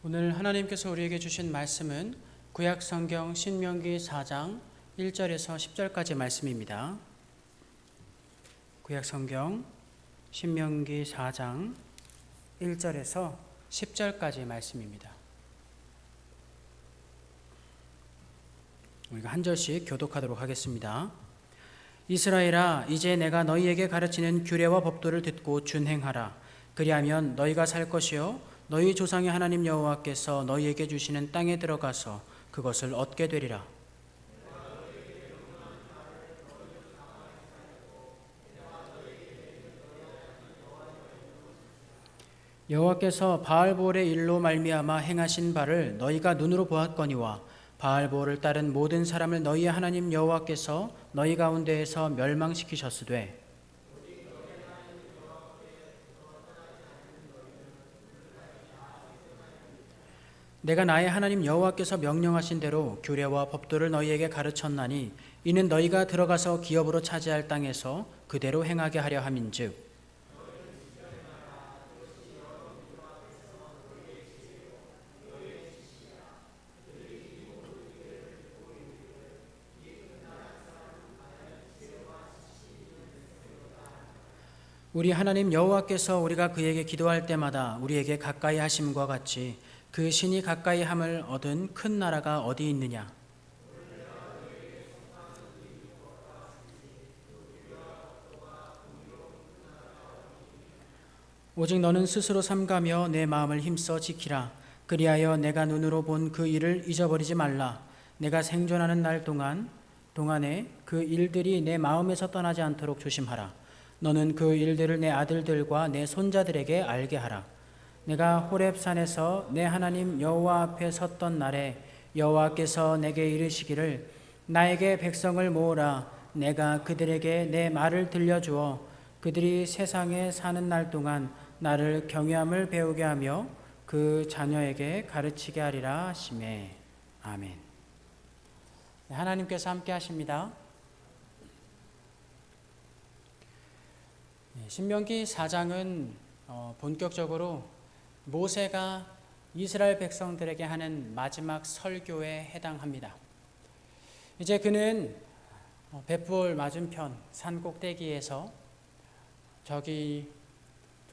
오늘 하나님께서 우리에게 주신 말씀은 구약성경 신명기 4장 1절에서 10절까지 말씀입니다. 구약성경 신명기 4장 1절에서 10절까지 말씀입니다. 우리가 한 절씩 교독하도록 하겠습니다. 이스라엘아, 이제 내가 너희에게 가르치는 규례와 법도를 듣고 준행하라. 그리하면 너희가 살 것이요 너희 조상의 하나님 여호와께서 너희에게 주시는 땅에 들어가서 그것을 얻게 되리라. 여호와께서 바알보올의 일로 말미암아 행하신 바를 너희가 눈으로 보았거니와 바알보올을 따른 모든 사람을 너희의 하나님 여호와께서 너희 가운데에서 멸망시키셨으되 내가 나의 하나님 여호와께서 명령하신 대로 규례와 법도를 너희에게 가르쳤나니 이는 너희가 들어가서 기업으로 차지할 땅에서 그대로 행하게 하려 함인즉 우리 하나님 여호와께서 우리가 그에게 기도할 때마다 우리에게 가까이 하심과 같이 그 신이 가까이 함을 얻은 큰 나라가 어디 있느냐? 오직 너는 스스로 삼가며 내 마음을 힘써 지키라. 그리하여 내가 눈으로 본 그 일을 잊어버리지 말라. 내가 생존하는 날 동안에 그 일들이 내 마음에서 떠나지 않도록 조심하라. 너는 그 일들을 내 아들들과 내 손자들에게 알게 하라. 내가 호렙산에서 내 하나님 여호와 앞에 섰던 날에 여호와께서 내게 이르시기를 나에게 백성을 모으라. 내가 그들에게 내 말을 들려주어 그들이 세상에 사는 날 동안 나를 경외함을 배우게 하며 그 자녀에게 가르치게 하리라 하시매. 아멘. 하나님께서 함께 하십니다. 신명기 4장은 본격적으로 모세가 이스라엘 백성들에게 하는 마지막 설교에 해당합니다. 이제 그는 벳볼 맞은편 산 꼭대기에서 저기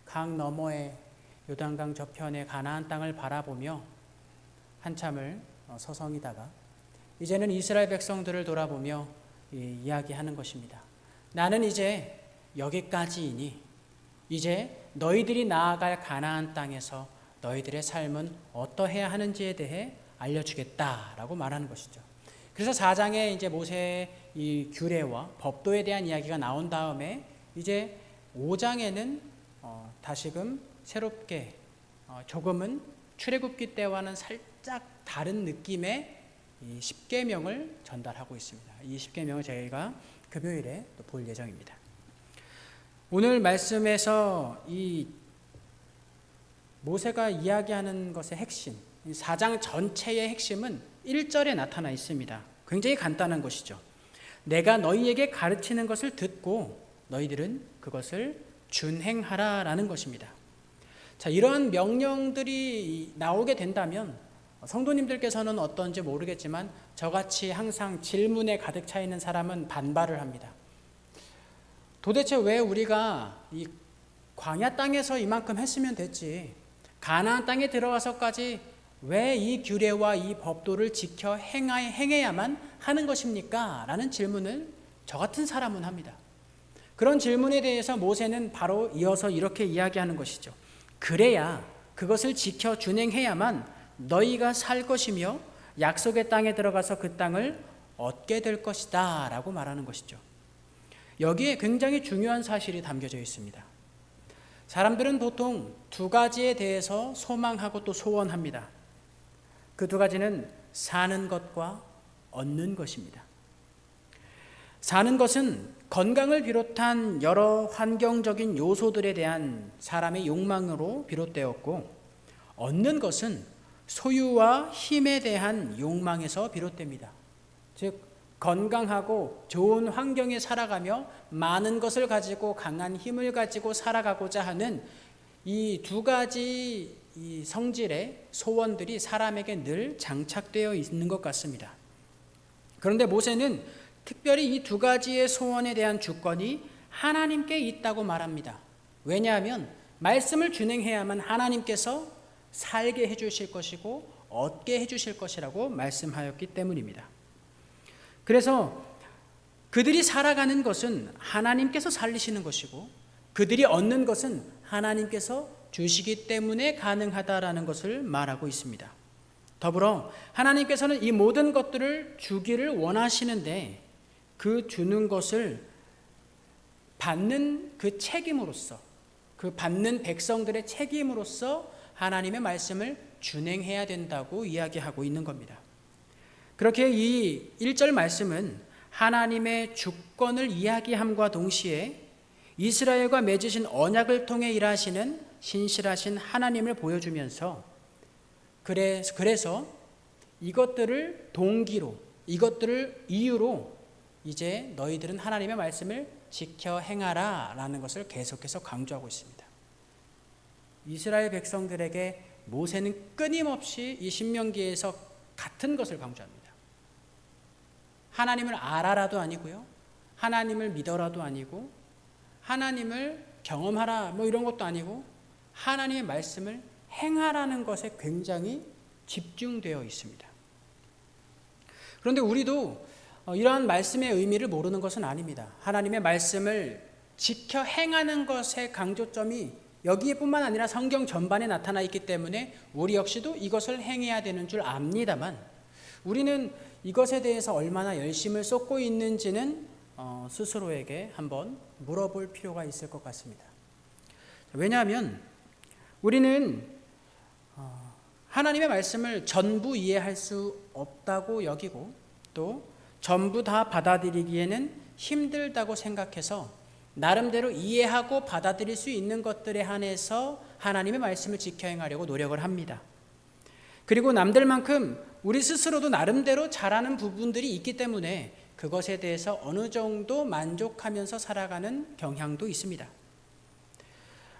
강 너머의 요단강 저편의 가나안 땅을 바라보며 한참을 서성이다가 이제는 이스라엘 백성들을 돌아보며 이야기하는 것입니다. 나는 이제 여기까지이니 이제 너희들이 나아갈 가나안 땅에서 너희들의 삶은 어떠해야 하는지에 대해 알려주겠다라고 말하는 것이죠. 그래서 4장에 이제 모세의 이 규례와 법도에 대한 이야기가 나온 다음에 이제 5장에는 다시금 새롭게 조금은 출애굽기 때와는 살짝 다른 느낌의 이 10계명을 전달하고 있습니다. 이 10계명을 저희가 금요일에 또 볼 예정입니다. 오늘 말씀에서 이 모세가 이야기하는 것의 핵심, 4장 전체의 핵심은 1절에 나타나 있습니다. 굉장히 간단한 것이죠. 내가 너희에게 가르치는 것을 듣고 너희들은 그것을 준행하라라는 것입니다. 자, 이러한 명령들이 나오게 된다면 성도님들께서는 어떤지 모르겠지만 저같이 항상 질문에 가득 차 있는 사람은 반발을 합니다. 도대체 왜 우리가 이 광야 땅에서 이만큼 했으면 됐지 가나안 땅에 들어가서까지 왜 이 규례와 이 법도를 지켜 행해야만 하는 것입니까? 라는 질문을 저 같은 사람은 합니다. 그런 질문에 대해서 모세는 바로 이어서 이렇게 이야기하는 것이죠. 그래야 그것을 지켜 준행해야만 너희가 살 것이며 약속의 땅에 들어가서 그 땅을 얻게 될 것이다 라고 말하는 것이죠. 여기에 굉장히 중요한 사실이 담겨져 있습니다. 사람들은 보통 두 가지에 대해서 소망하고 또 소원합니다. 그 두 가지는 사는 것과 얻는 것입니다. 사는 것은 건강을 비롯한 여러 환경적인 요소들에 대한 사람의 욕망으로 비롯되었고, 얻는 것은 소유와 힘에 대한 욕망에서 비롯됩니다. 즉 건강하고 좋은 환경에 살아가며 많은 것을 가지고 강한 힘을 가지고 살아가고자 하는 이 두 가지 이 성질의 소원들이 사람에게 늘 장착되어 있는 것 같습니다. 그런데 모세는 특별히 이 두 가지의 소원에 대한 주권이 하나님께 있다고 말합니다. 왜냐하면 말씀을 준행해야만 하나님께서 살게 해주실 것이고 얻게 해주실 것이라고 말씀하였기 때문입니다. 그래서 그들이 살아가는 것은 하나님께서 살리시는 것이고 그들이 얻는 것은 하나님께서 주시기 때문에 가능하다라는 것을 말하고 있습니다. 더불어 하나님께서는 이 모든 것들을 주기를 원하시는데 그 주는 것을 받는 그 책임으로서, 그 받는 백성들의 책임으로서 하나님의 말씀을 준행해야 된다고 이야기하고 있는 겁니다. 그렇게 이 1절 말씀은 하나님의 주권을 이야기함과 동시에 이스라엘과 맺으신 언약을 통해 일하시는 신실하신 하나님을 보여주면서 그래서 이것들을 동기로, 이것들을 이유로 이제 너희들은 하나님의 말씀을 지켜 행하라 라는 것을 계속해서 강조하고 있습니다. 이스라엘 백성들에게 모세는 끊임없이 이 신명기에서 같은 것을 강조합니다. 하나님을 알아라도 아니고요, 하나님을 믿어라도 아니고, 하나님을 경험하라 뭐 이런 것도 아니고, 하나님의 말씀을 행하라는 것에 굉장히 집중되어 있습니다. 그런데 우리도 이러한 말씀의 의미를 모르는 것은 아닙니다. 하나님의 말씀을 지켜 행하는 것의 강조점이 여기에뿐만 아니라 성경 전반에 나타나 있기 때문에 우리 역시도 이것을 행해야 되는 줄 압니다만, 우리는 이것에 대해서 얼마나 열심을 쏟고 있는지는 스스로에게 한번 물어볼 필요가 있을 것 같습니다. 왜냐하면 우리는 하나님의 말씀을 전부 이해할 수 없다고 여기고 또 전부 다 받아들이기에는 힘들다고 생각해서 나름대로 이해하고 받아들일 수 있는 것들에 한해서 하나님의 말씀을 지켜 행하려고 노력을 합니다. 그리고 남들만큼 우리 스스로도 나름대로 잘하는 부분들이 있기 때문에 그것에 대해서 어느 정도 만족하면서 살아가는 경향도 있습니다.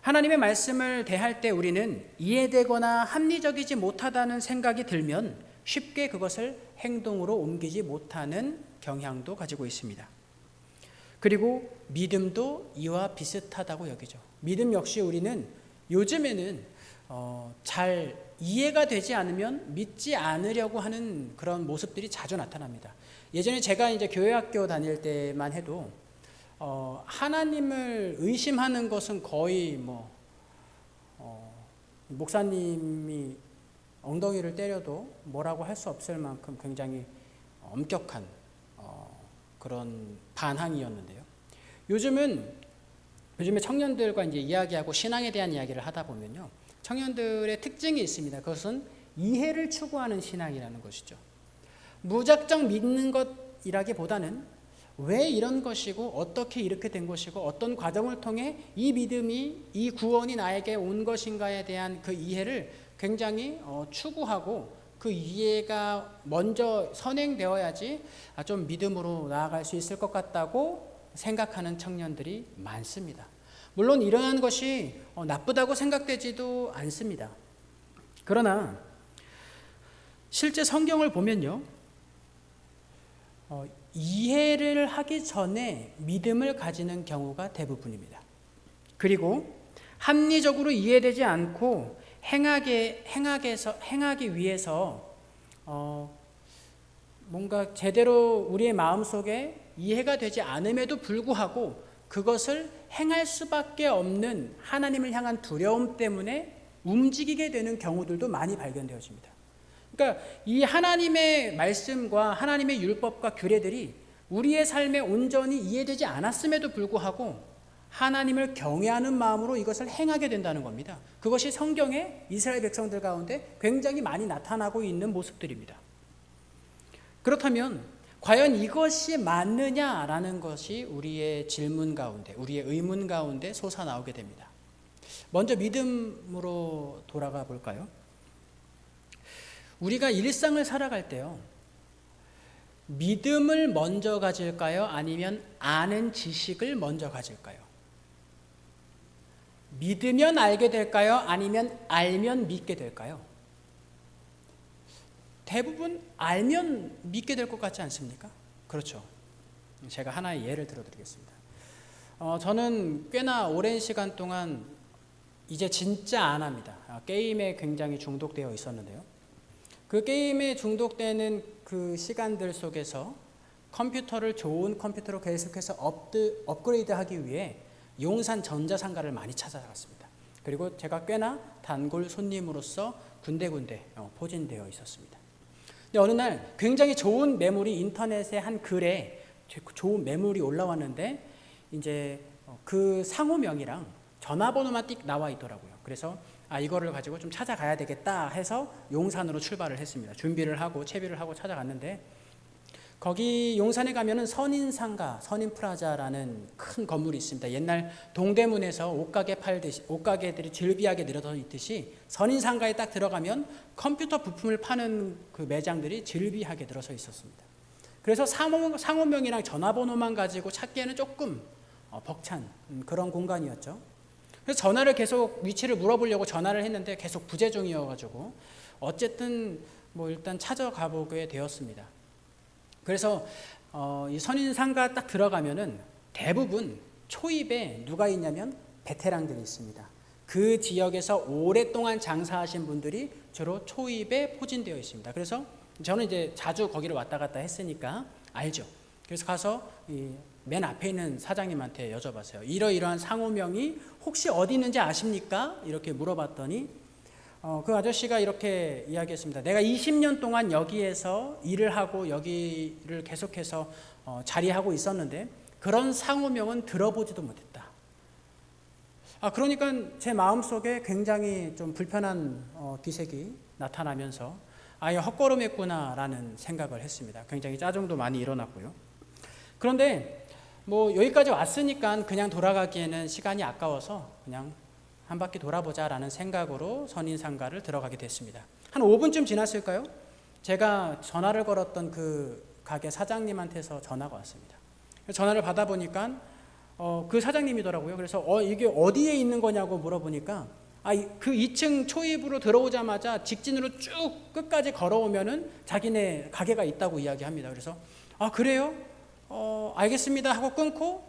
하나님의 말씀을 대할 때 우리는 이해되거나 합리적이지 못하다는 생각이 들면 쉽게 그것을 행동으로 옮기지 못하는 경향도 가지고 있습니다. 그리고 믿음도 이와 비슷하다고 여기죠. 믿음 역시 우리는 요즘에는 잘 이해가 되지 않으면 믿지 않으려고 하는 그런 모습들이 자주 나타납니다. 예전에 제가 이제 교회학교 다닐 때만 해도 하나님을 의심하는 것은 거의 목사님이 엉덩이를 때려도 뭐라고 할 수 없을 만큼 굉장히 엄격한 그런 반항이었는데요. 요즘에 청년들과 이제 이야기하고 신앙에 대한 이야기를 하다 보면요, 청년들의 특징이 있습니다. 그것은 이해를 추구하는 신앙이라는 것이죠. 무작정 믿는 것이라기보다는 왜 이런 것이고 어떻게 이렇게 된 것이고 어떤 과정을 통해 이 믿음이, 이 구원이 나에게 온 것인가에 대한 그 이해를 굉장히 추구하고 그 이해가 먼저 선행되어야지 좀 믿음으로 나아갈 수 있을 것 같다고 생각하는 청년들이 많습니다. 물론 이러한 것이 나쁘다고 생각되지도 않습니다. 그러나 실제 성경을 보면요, 이해를 하기 전에 믿음을 가지는 경우가 대부분입니다. 그리고 합리적으로 이해되지 않고 행하기 위해서 뭔가 제대로 우리의 마음속에 이해가 되지 않음에도 불구하고 그것을 행할 수밖에 없는 하나님을 향한 두려움 때문에 움직이게 되는 경우들도 많이 발견되어집니다. 그러니까 이 하나님의 말씀과 하나님의 율법과 규례들이 우리의 삶에 온전히 이해되지 않았음에도 불구하고 하나님을 경외하는 마음으로 이것을 행하게 된다는 겁니다. 그것이 성경의 이스라엘 백성들 가운데 굉장히 많이 나타나고 있는 모습들입니다. 그렇다면 과연 이것이 맞느냐라는 것이 우리의 질문 가운데, 우리의 의문 가운데 솟아나오게 됩니다. 먼저 믿음으로 돌아가 볼까요? 우리가 일상을 살아갈 때요, 믿음을 먼저 가질까요? 아니면 아는 지식을 먼저 가질까요? 믿으면 알게 될까요? 아니면 알면 믿게 될까요? 대부분 알면 믿게 될 것 같지 않습니까? 그렇죠. 제가 하나의 예를 들어드리겠습니다. 저는 꽤나 오랜 시간 동안 이제 진짜 안 합니다. 게임에 굉장히 중독되어 있었는데요. 그 게임에 중독되는 그 시간들 속에서 컴퓨터를 좋은 컴퓨터로 계속해서 업그레이드하기 위해 용산 전자상가를 많이 찾아갔습니다. 그리고 제가 꽤나 단골 손님으로서 군데군데 포진되어 있었습니다. 근데 어느 날 굉장히 좋은 매물이 인터넷의 한 글에 좋은 매물이 올라왔는데 이제 그 상호명이랑 전화번호만 띡 나와 있더라고요. 그래서 이거를 가지고 좀 찾아가야 되겠다 해서 용산으로 출발을 했습니다. 준비를 하고 채비를 하고 찾아갔는데 거기 용산에 가면은 선인상가, 선인프라자라는 큰 건물이 있습니다. 옛날 동대문에서 옷가게 팔듯이 옷가게들이 즐비하게 늘어서 있듯이 선인상가에 딱 들어가면 컴퓨터 부품을 파는 그 매장들이 즐비하게 늘어서 있었습니다. 그래서 상호명이랑 전화번호만 가지고 찾기에는 조금 벅찬 그런 공간이었죠. 그래서 전화를 계속 위치를 물어보려고 전화를 했는데 계속 부재 중이어가지고 어쨌든 뭐 일단 찾아가 보게 되었습니다. 그래서 이 선인상가 딱 들어가면은 대부분 초입에 누가 있냐면 베테랑들이 있습니다. 그 지역에서 오랫동안 장사하신 분들이 주로 초입에 포진되어 있습니다. 그래서 저는 이제 자주 거기를 왔다 갔다 했으니까 알죠. 그래서 가서 맨 앞에 있는 사장님한테 여쭤봤어요. 이러이러한 상호명이 혹시 어디 있는지 아십니까? 이렇게 물어봤더니 그 아저씨가 이렇게 이야기했습니다. 내가 20년 동안 여기에서 일을 하고 여기를 계속해서 자리하고 있었는데 그런 상호명은 들어보지도 못했다. 그러니까 제 마음속에 굉장히 좀 불편한 기색이 나타나면서 아예 헛걸음했구나라는 생각을 했습니다. 굉장히 짜증도 많이 일어났고요. 그런데 뭐 여기까지 왔으니까 그냥 돌아가기에는 시간이 아까워서 그냥 한 바퀴 돌아보자라는 생각으로 선인상가를 들어가게 됐습니다. 한 5분쯤 지났을까요? 제가 전화를 걸었던 그 가게 사장님한테서 전화가 왔습니다. 전화를 받아보니까 그 사장님이더라고요. 그래서 이게 어디에 있는 거냐고 물어보니까 그 2층 초입으로 들어오자마자 직진으로 쭉 끝까지 걸어오면은 자기네 가게가 있다고 이야기합니다. 그래서 그래요? 알겠습니다 하고 끊고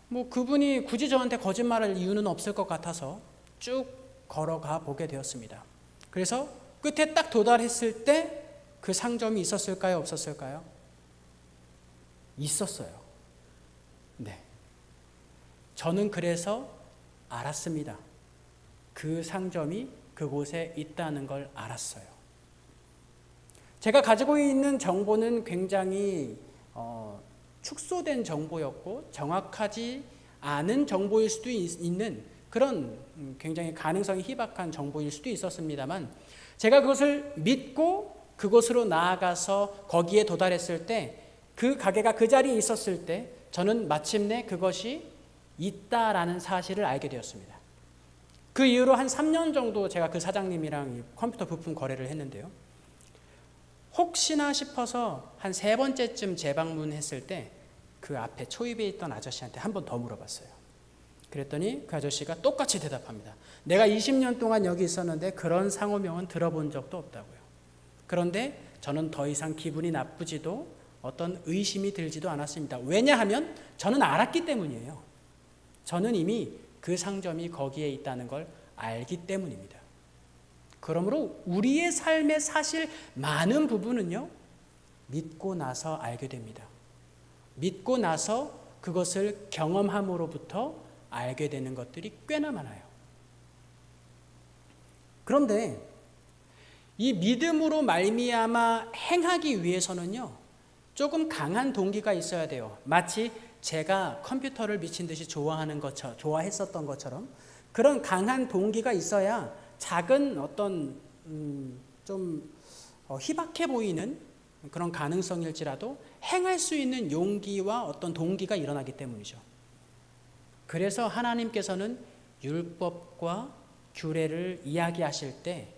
뭐 그분이 굳이 저한테 거짓말할 이유는 없을 것 같아서 쭉 걸어가 보게 되었습니다. 그래서 끝에 딱 도달했을 때 그 상점이 있었을까요? 없었을까요? 있었어요. 네. 저는 그래서 알았습니다. 그 상점이 그곳에 있다는 걸 알았어요. 제가 가지고 있는 정보는 굉장히 축소된 정보였고 정확하지 않은 정보일 수도 있는 그런 굉장히 가능성이 희박한 정보일 수도 있었습니다만 제가 그것을 믿고 그곳으로 나아가서 거기에 도달했을 때 그 가게가 그 자리에 있었을 때 저는 마침내 그것이 있다라는 사실을 알게 되었습니다. 그 이후로 한 3년 정도 제가 그 사장님이랑 컴퓨터 부품 거래를 했는데요. 혹시나 싶어서 한 3번째쯤 재방문했을 때 그 앞에 초입에 있던 아저씨한테 한 번 더 물어봤어요. 그랬더니 그 아저씨가 똑같이 대답합니다. 내가 20년 동안 여기 있었는데 그런 상호명은 들어본 적도 없다고요. 그런데 저는 더 이상 기분이 나쁘지도 어떤 의심이 들지도 않았습니다. 왜냐하면 저는 알았기 때문이에요. 저는 이미 그 상점이 거기에 있다는 걸 알기 때문입니다. 그러므로 우리의 삶의 사실 많은 부분은요, 믿고 나서 알게 됩니다. 믿고 나서 그것을 경험함으로부터 알게 되는 것들이 꽤나 많아요. 그런데 이 믿음으로 말미암아 행하기 위해서는요, 조금 강한 동기가 있어야 돼요. 마치 제가 컴퓨터를 미친 듯이 좋아했었던 것처럼 그런 강한 동기가 있어야 작은 어떤 좀 희박해 보이는 그런 가능성일지라도 행할 수 있는 용기와 어떤 동기가 일어나기 때문이죠. 그래서 하나님께서는 율법과 규례를 이야기하실 때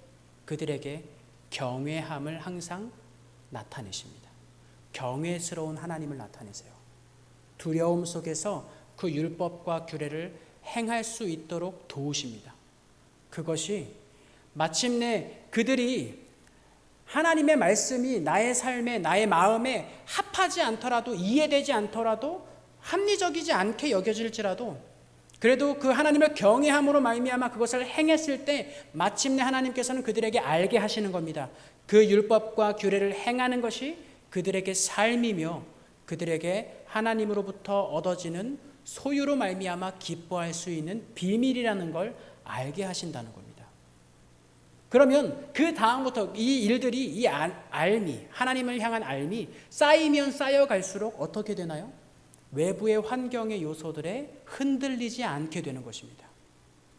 그들에게 경외함을 항상 나타내십니다. 경외스러운 하나님을 나타내세요. 두려움 속에서 그 율법과 규례를 행할 수 있도록 도우십니다. 그것이 마침내 그들이 하나님의 말씀이 나의 삶에, 나의 마음에 합하지 않더라도, 이해되지 않더라도, 합리적이지 않게 여겨질지라도 그래도 그 하나님을 경외함으로 말미암아 그것을 행했을 때 마침내 하나님께서는 그들에게 알게 하시는 겁니다. 그 율법과 규례를 행하는 것이 그들에게 삶이며 그들에게 하나님으로부터 얻어지는 소유로 말미암아 기뻐할 수 있는 비밀이라는 걸 알게 하신다는 겁니다. 그러면 그 다음부터 이 일들이, 이 알미, 하나님을 향한 알미 쌓이면 쌓여갈수록 어떻게 되나요? 외부의 환경의 요소들에 흔들리지 않게 되는 것입니다.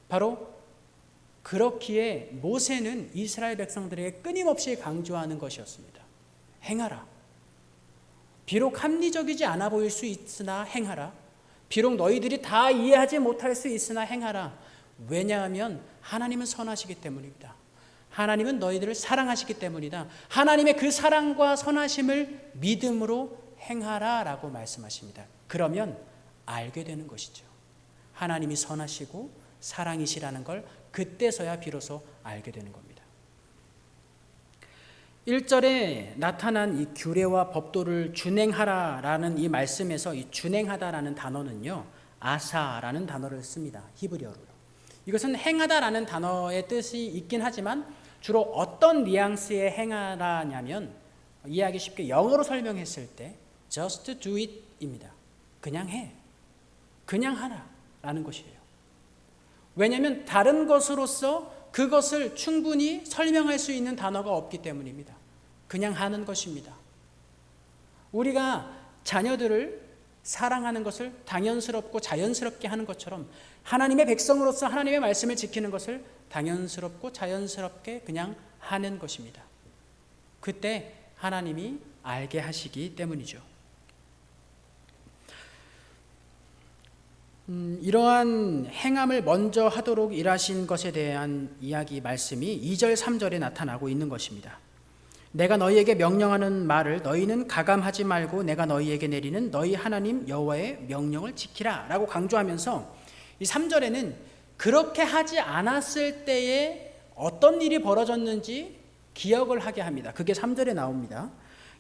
바로 그렇기에 모세는 이스라엘 백성들에게 끊임없이 강조하는 것이었습니다. 행하라. 비록 합리적이지 않아 보일 수 있으나 행하라. 비록 너희들이 다 이해하지 못할 수 있으나 행하라. 왜냐하면 하나님은 선하시기 때문입니다. 하나님은 너희들을 사랑하시기 때문이다. 하나님의 그 사랑과 선하심을 믿음으로 행하라 라고 말씀하십니다. 그러면 알게 되는 것이죠. 하나님이 선하시고 사랑이시라는 걸 그때서야 비로소 알게 되는 겁니다. 1절에 나타난 이 규례와 법도를 준행하라라는 이 말씀에서 이 준행하다라는 단어는요, 아사라는 단어를 씁니다. 히브리어로. 이것은 행하다라는 단어의 뜻이 있긴 하지만 주로 어떤 뉘앙스의 행하라냐면 이해하기 쉽게 영어로 설명했을 때 just do it입니다. 그냥 해. 그냥 하라 라는 것이에요. 왜냐하면 다른 것으로서 그것을 충분히 설명할 수 있는 단어가 없기 때문입니다. 그냥 하는 것입니다. 우리가 자녀들을 사랑하는 것을 당연스럽고 자연스럽게 하는 것처럼 하나님의 백성으로서 하나님의 말씀을 지키는 것을 당연스럽고 자연스럽게 그냥 하는 것입니다. 그때 하나님이 알게 하시기 때문이죠. 이러한 행함을 먼저 하도록 일하신 것에 대한 이야기 말씀이 2절 3절에 나타나고 있는 것입니다. 내가 너희에게 명령하는 말을 너희는 가감하지 말고 내가 너희에게 내리는 너희 하나님 여호와의 명령을 지키라 라고 강조하면서 이 3절에는 그렇게 하지 않았을 때에 어떤 일이 벌어졌는지 기억을 하게 합니다. 그게 3절에 나옵니다.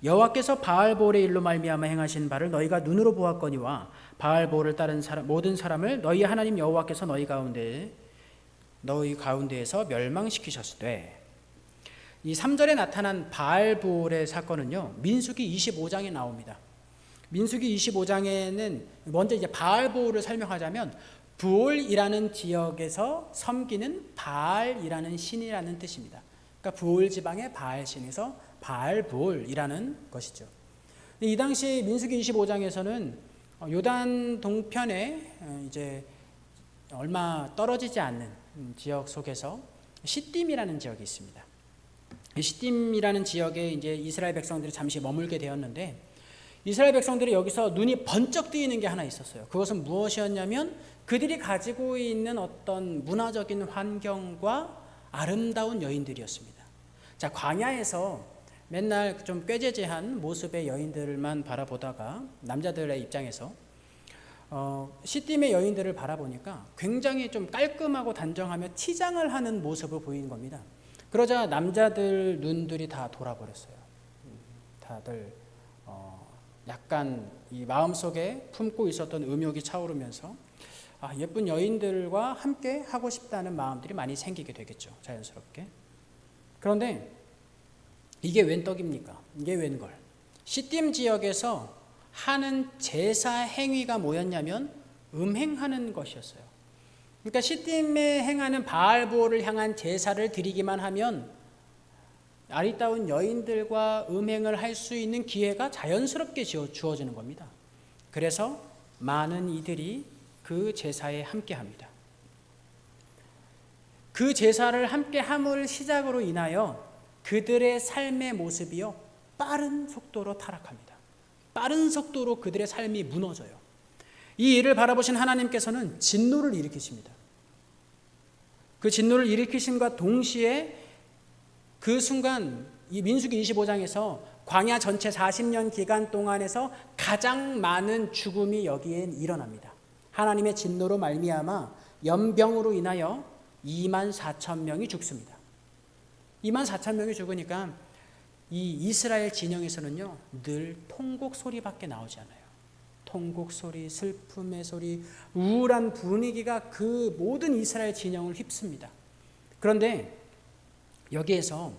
여호와께서 바알볼의 일로 말미암아 행하신 바를 너희가 눈으로 보았거니와 바알볼을 따른 모든 사람을 너희 하나님 여호와께서 너희 가운데에서 멸망시키셨으되. 이 3절에 나타난 바알볼의 사건은요, 민수기 25장에 나옵니다. 민수기 25장에는 먼저 이제 바알볼을 설명하자면 부올이라는 지역에서 섬기는 바알이라는 신이라는 뜻입니다. 그러니까 부올 지방의 바알 신에서 바알볼이라는 것이죠. 이 당시 민수기 25장에서는 요단 동편에 이제 얼마 떨어지지 않는 지역 속에서 시딤이라는 지역이 있습니다. 시딤이라는 지역에 이제 이스라엘 백성들이 잠시 머물게 되었는데 이스라엘 백성들이 여기서 눈이 번쩍 뜨이는 게 하나 있었어요. 그것은 무엇이었냐면 그들이 가지고 있는 어떤 문화적인 환경과 아름다운 여인들이었습니다. 자, 광야에서 맨날 좀 꾀죄죄한 모습의 여인들만 바라보다가 남자들의 입장에서 시딤의 여인들을 바라보니까 굉장히 좀 깔끔하고 단정하며 치장을 하는 모습을 보이는 겁니다. 그러자 남자들 눈들이 다 돌아버렸어요. 다들 약간 이 마음속에 품고 있었던 음욕이 차오르면서 예쁜 여인들과 함께 하고 싶다는 마음들이 많이 생기게 되겠죠. 자연스럽게. 그런데 이게 웬 떡입니까? 이게 웬걸? 시딤 지역에서 하는 제사 행위가 뭐였냐면 음행하는 것이었어요. 그러니까 시딤에 행하는 바알볼을 향한 제사를 드리기만 하면 아리따운 여인들과 음행을 할 수 있는 기회가 자연스럽게 주어지는 겁니다. 그래서 많은 이들이 그 제사에 함께합니다. 그 제사를 함께함을 시작으로 인하여 그들의 삶의 모습이요 빠른 속도로 타락합니다. 빠른 속도로 그들의 삶이 무너져요. 이 일을 바라보신 하나님께서는 진노를 일으키십니다. 그 진노를 일으키심과 동시에 그 순간 이 민수기 25장에서 광야 전체 40년 기간 동안에서 가장 많은 죽음이 여기엔 일어납니다. 하나님의 진노로 말미암아 연병으로 인하여 24,000명이 죽습니다. 24,000명이 죽으니까 이 이스라엘 진영에서는요, 늘 통곡 소리밖에 나오지 않아요. 통곡 소리, 슬픔의 소리, 우울한 분위기가 그 모든 이스라엘 진영을 휩습니다. 그런데 여기에서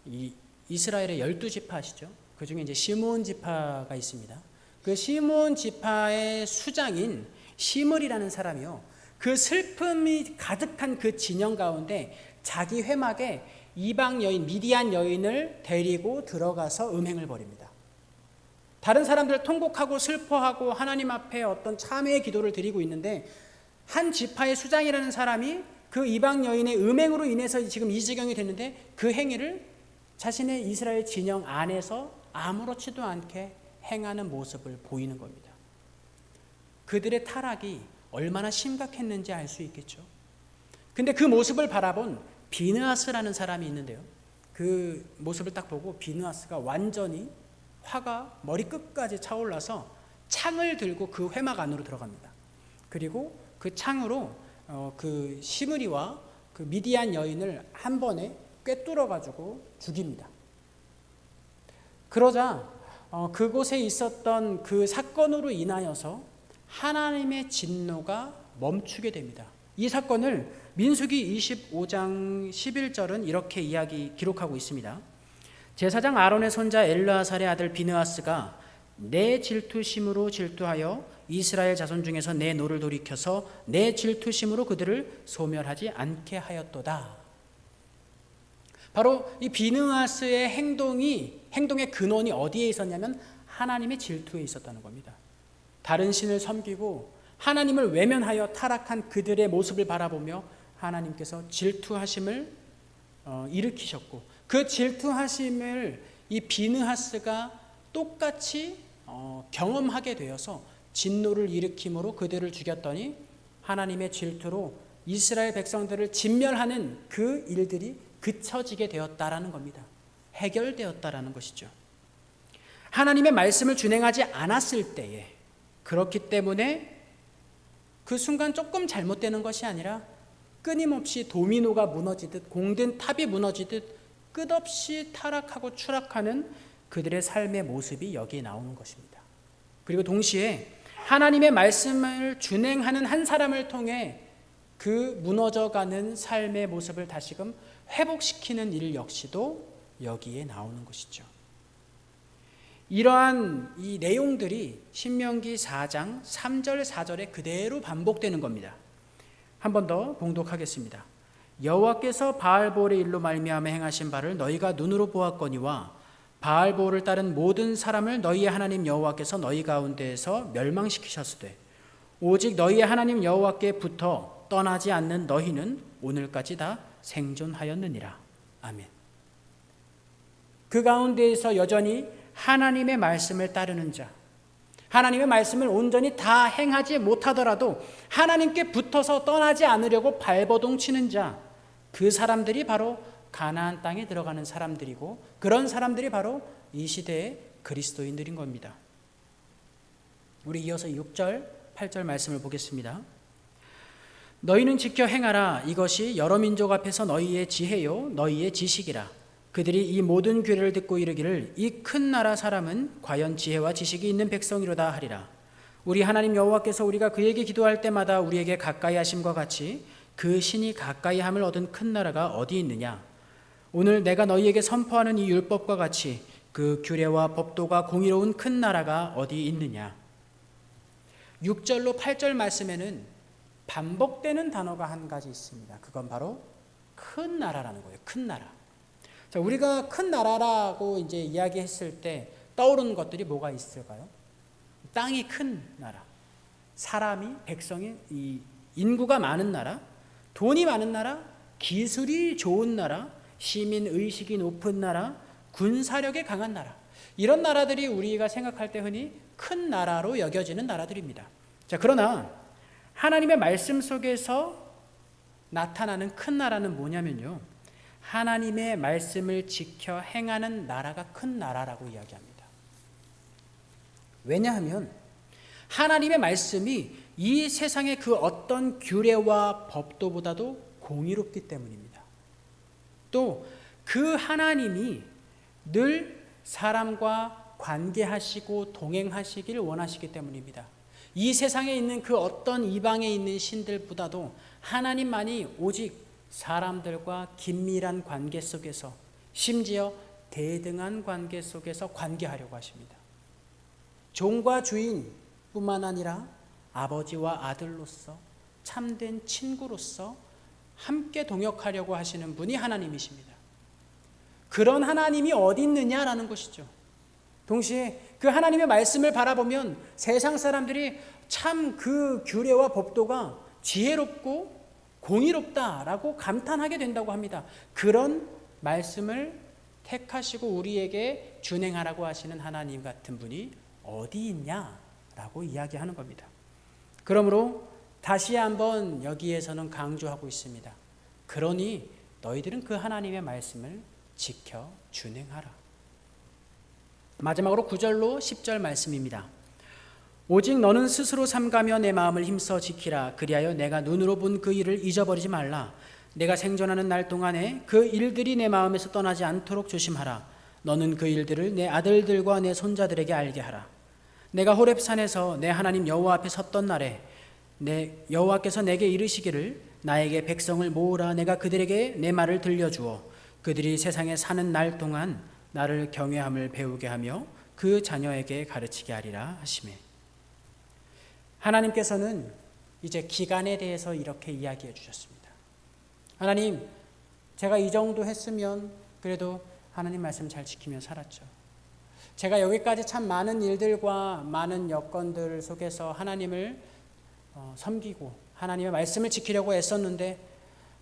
이 이스라엘의 12지파 아시죠? 그 중에 이제 시므온 지파가 있습니다. 그 시므온 지파의 수장인 시므리라는 사람이요, 그 슬픔이 가득한 그 진영 가운데 자기 회막에 이방 여인, 미디안 여인을 데리고 들어가서 음행을 벌입니다. 다른 사람들 통곡하고 슬퍼하고 하나님 앞에 어떤 참회의 기도를 드리고 있는데, 한 지파의 수장이라는 사람이 그 이방 여인의 음행으로 인해서 지금 이 지경이 됐는데, 그 행위를 자신의 이스라엘 진영 안에서 아무렇지도 않게 행하는 모습을 보이는 겁니다. 그들의 타락이 얼마나 심각했는지 알 수 있겠죠. 근데 그 모습을 바라본 비느하스라는 사람이 있는데요, 그 모습을 딱 보고 비느하스가 완전히 화가 머리끝까지 차올라서 창을 들고 그 회막 안으로 들어갑니다. 그리고 그 창으로 그 시므리와 그 미디안 여인을 한 번에 꿰뚫어 가지고 죽입니다. 그러자 그곳에 있었던 그 사건으로 인하여서 하나님의 진노가 멈추게 됩니다. 이 사건을 민수기 25장 11절은 이렇게 기록하고 있습니다. 제사장 아론의 손자 엘르아살의 아들 비느하스가 내 질투심으로 질투하여 이스라엘 자손 중에서 내 노를 돌이켜서 내 질투심으로 그들을 소멸하지 않게 하였도다. 바로 이 비느하스의 행동의 근원이 어디에 있었냐면 하나님의 질투에 있었다는 겁니다. 다른 신을 섬기고 하나님을 외면하여 타락한 그들의 모습을 바라보며 하나님께서 질투하심을 일으키셨고, 그 질투하심을 이 비느하스가 똑같이 경험하게 되어서 진노를 일으킴으로 그들을 죽였더니 하나님의 질투로 이스라엘 백성들을 진멸하는 그 일들이 그쳐지게 되었다라는 겁니다. 해결되었다라는 것이죠. 하나님의 말씀을 준행하지 않았을 때에, 그렇기 때문에 그 순간 조금 잘못되는 것이 아니라 끊임없이 도미노가 무너지듯 공든 탑이 무너지듯 끝없이 타락하고 추락하는 그들의 삶의 모습이 여기에 나오는 것입니다. 그리고 동시에 하나님의 말씀을 준행하는 한 사람을 통해 그 무너져가는 삶의 모습을 다시금 회복시키는 일 역시도 여기에 나오는 것이죠. 이러한 이 내용들이 신명기 4장 3절 4절에 그대로 반복되는 겁니다. 한 번 더 봉독하겠습니다. 여호와께서 바알보올의 일로 말미암아 행하신 바를 너희가 눈으로 보았거니와 바알보올을 따른 모든 사람을 너희의 하나님 여호와께서 너희 가운데에서 멸망시키셨으되 오직 너희의 하나님 여호와께 붙어 떠나지 않는 너희는 오늘까지 다 생존하였느니라. 아멘. 그 가운데에서 여전히 하나님의 말씀을 따르는 자, 하나님의 말씀을 온전히 다 행하지 못하더라도 하나님께 붙어서 떠나지 않으려고 발버둥 치는 자, 그 사람들이 바로 가나안 땅에 들어가는 사람들이고, 그런 사람들이 바로 이 시대의 그리스도인들인 겁니다. 우리 이어서 6절 8절 말씀을 보겠습니다. 너희는 지켜 행하라. 이것이 여러 민족 앞에서 너희의 지혜요 너희의 지식이라. 그들이 이 모든 규례를 듣고 이르기를 이 큰 나라 사람은 과연 지혜와 지식이 있는 백성이로다 하리라. 우리 하나님 여호와께서 우리가 그에게 기도할 때마다 우리에게 가까이 하심과 같이 그 신이 가까이 함을 얻은 큰 나라가 어디 있느냐. 오늘 내가 너희에게 선포하는 이 율법과 같이 그 규례와 법도가 공의로운 큰 나라가 어디 있느냐. 6절로 8절 말씀에는 반복되는 단어가 한 가지 있습니다. 그건 바로 큰 나라라는 거예요. 큰 나라. 자, 우리가 큰 나라라고 이제 이야기했을 때 떠오르는 것들이 뭐가 있을까요? 땅이 큰 나라, 사람이, 백성이, 이 인구가 많은 나라, 돈이 많은 나라, 기술이 좋은 나라, 시민 의식이 높은 나라, 군사력이 강한 나라. 이런 나라들이 우리가 생각할 때 흔히 큰 나라로 여겨지는 나라들입니다. 자, 그러나 하나님의 말씀 속에서 나타나는 큰 나라는 뭐냐면요, 하나님의 말씀을 지켜 행하는 나라가 큰 나라라고 이야기합니다. 왜냐하면 하나님의 말씀이 이 세상의 그 어떤 규례와 법도보다도 공의롭기 때문입니다. 또 그 하나님이 늘 사람과 관계하시고 동행하시길 원하시기 때문입니다. 이 세상에 있는 그 어떤 이방에 있는 신들보다도 하나님만이 오직 사람들과 긴밀한 관계 속에서, 심지어 대등한 관계 속에서 관계하려고 하십니다. 종과 주인뿐만 아니라 아버지와 아들로서, 참된 친구로서 함께 동역하려고 하시는 분이 하나님이십니다. 그런 하나님이 어디 있느냐라는 것이죠. 동시에 그 하나님의 말씀을 바라보면 세상 사람들이 참 그 규례와 법도가 지혜롭고 공의롭다라고 감탄하게 된다고 합니다. 그런 말씀을 택하시고 우리에게 준행하라고 하시는 하나님 같은 분이 어디 있냐라고 이야기하는 겁니다. 그러므로 다시 한번 여기에서는 강조하고 있습니다. 그러니 너희들은 그 하나님의 말씀을 지켜 준행하라. 마지막으로 9절로 10절 말씀입니다. 오직 너는 스스로 삼가며 내 마음을 힘써 지키라. 그리하여 내가 눈으로 본 그 일을 잊어버리지 말라. 내가 생존하는 날 동안에 그 일들이 내 마음에서 떠나지 않도록 조심하라. 너는 그 일들을 내 아들들과 내 손자들에게 알게 하라. 내가 호렙산에서 내 하나님 여호와 앞에 섰던 날에 내 여호와께서 내게 이르시기를 나에게 백성을 모으라. 내가 그들에게 내 말을 들려주어 그들이 세상에 사는 날 동안 나를 경외함을 배우게 하며 그 자녀에게 가르치게 하리라 하시매. 하나님께서는 이제 기간에 대해서 이렇게 이야기해 주셨습니다. 하나님, 제가 이 정도 했으면 그래도 하나님 말씀 잘 지키며 살았죠. 제가 여기까지 참 많은 일들과 많은 여건들 속에서 하나님을 섬기고 하나님의 말씀을 지키려고 애썼는데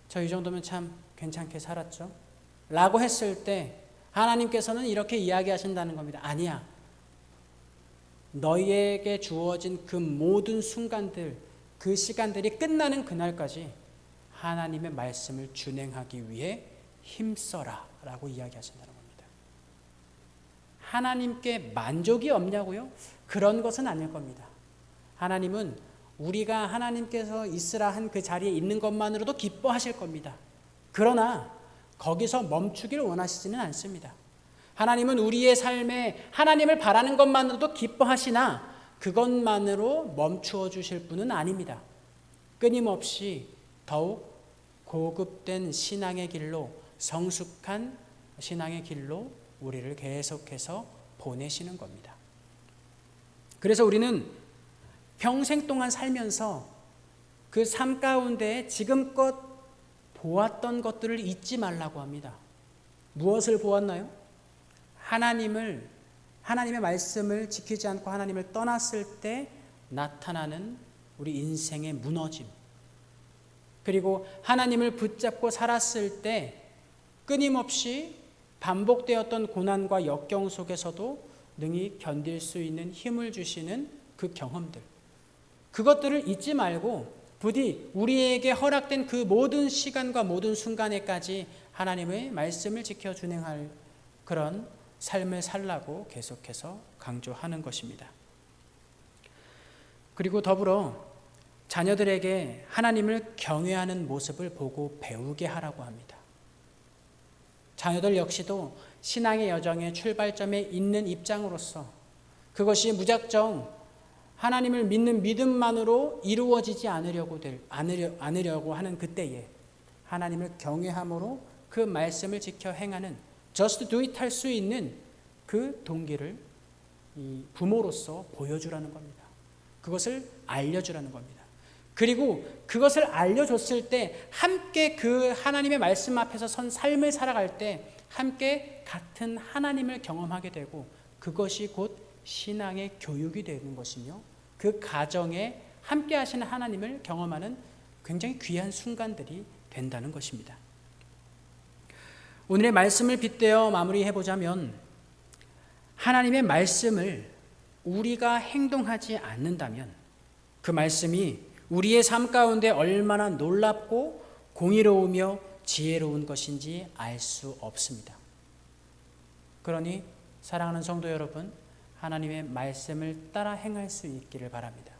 저 이 정도면 참 괜찮게 살았죠 라고 했을 때 하나님께서는 이렇게 이야기하신다는 겁니다. 아니야. 너희에게 주어진 그 모든 순간들, 그 시간들이 끝나는 그날까지 하나님의 말씀을 준행하기 위해 힘써라 라고 이야기하신다는 겁니다. 하나님께 만족이 없냐고요? 그런 것은 아닐 겁니다. 하나님은 우리가 하나님께서 있으라 한 그 자리에 있는 것만으로도 기뻐하실 겁니다. 그러나 거기서 멈추기를 원하시지는 않습니다. 하나님은 우리의 삶에 하나님을 바라는 것만으로도 기뻐하시나 그것만으로 멈추어 주실 분은 아닙니다. 끊임없이 더욱 고급된 신앙의 길로, 성숙한 신앙의 길로 우리를 계속해서 보내시는 겁니다. 그래서 우리는 평생 동안 살면서 그 삶 가운데 지금껏 보았던 것들을 잊지 말라고 합니다. 무엇을 보았나요? 하나님의 말씀을 지키지 않고 하나님을 떠났을 때 나타나는 우리 인생의 무너짐, 그리고 하나님을 붙잡고 살았을 때 끊임없이 반복되었던 고난과 역경 속에서도 능히 견딜 수 있는 힘을 주시는 그 경험들, 그것들을 잊지 말고 부디 우리에게 허락된 그 모든 시간과 모든 순간에까지 하나님의 말씀을 지켜 준행할 그런 삶을 살라고 계속해서 강조하는 것입니다. 그리고 더불어 자녀들에게 하나님을 경외하는 모습을 보고 배우게 하라고 합니다. 자녀들 역시도 신앙의 여정의 출발점에 있는 입장으로서 그것이 무작정 하나님을 믿는 믿음만으로 이루어지지 않으려고 하는 그때에 하나님을 경외함으로 그 말씀을 지켜 행하는 just do it 할 수 있는 그 동기를 이 부모로서 보여주라는 겁니다. 그것을 알려주라는 겁니다. 그리고 그것을 알려줬을 때 함께 그 하나님의 말씀 앞에서 선 삶을 살아갈 때 함께 같은 하나님을 경험하게 되고 그것이 곧 신앙의 교육이 되는 것이며 그 가정에 함께 하시는 하나님을 경험하는 굉장히 귀한 순간들이 된다는 것입니다. 오늘의 말씀을 빗대어 마무리해보자면 하나님의 말씀을 우리가 행동하지 않는다면 그 말씀이 우리의 삶 가운데 얼마나 놀랍고 공의로우며 지혜로운 것인지 알 수 없습니다. 그러니 사랑하는 성도 여러분, 하나님의 말씀을 따라 행할 수 있기를 바랍니다.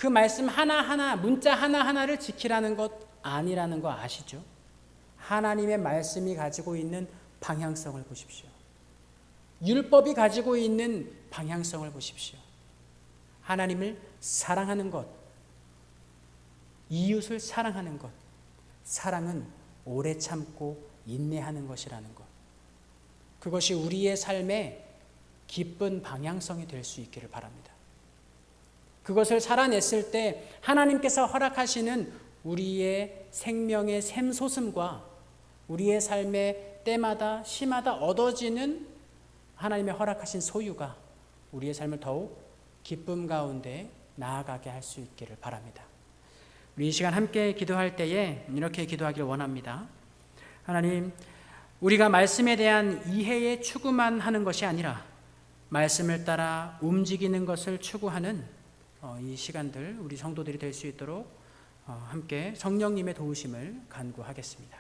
그 말씀 하나하나, 문자 하나하나를 지키라는 것 아니라는 거 아시죠? 하나님의 말씀이 가지고 있는 방향성을 보십시오. 율법이 가지고 있는 방향성을 보십시오. 하나님을 사랑하는 것, 이웃을 사랑하는 것, 사랑은 오래 참고 인내하는 것이라는 것. 그것이 우리의 삶의 기쁜 방향성이 될 수 있기를 바랍니다. 그것을 살아냈을 때 하나님께서 허락하시는 우리의 생명의 샘솟음과 우리의 삶의 때마다 시마다 얻어지는 하나님의 허락하신 소유가 우리의 삶을 더욱 기쁨 가운데 나아가게 할 수 있기를 바랍니다. 우리 이 시간 함께 기도할 때에 이렇게 기도하기를 원합니다. 하나님, 우리가 말씀에 대한 이해의 추구만 하는 것이 아니라 말씀을 따라 움직이는 것을 추구하는 이 시간들 우리 성도들이 될 수 있도록 함께 성령님의 도우심을 간구하겠습니다.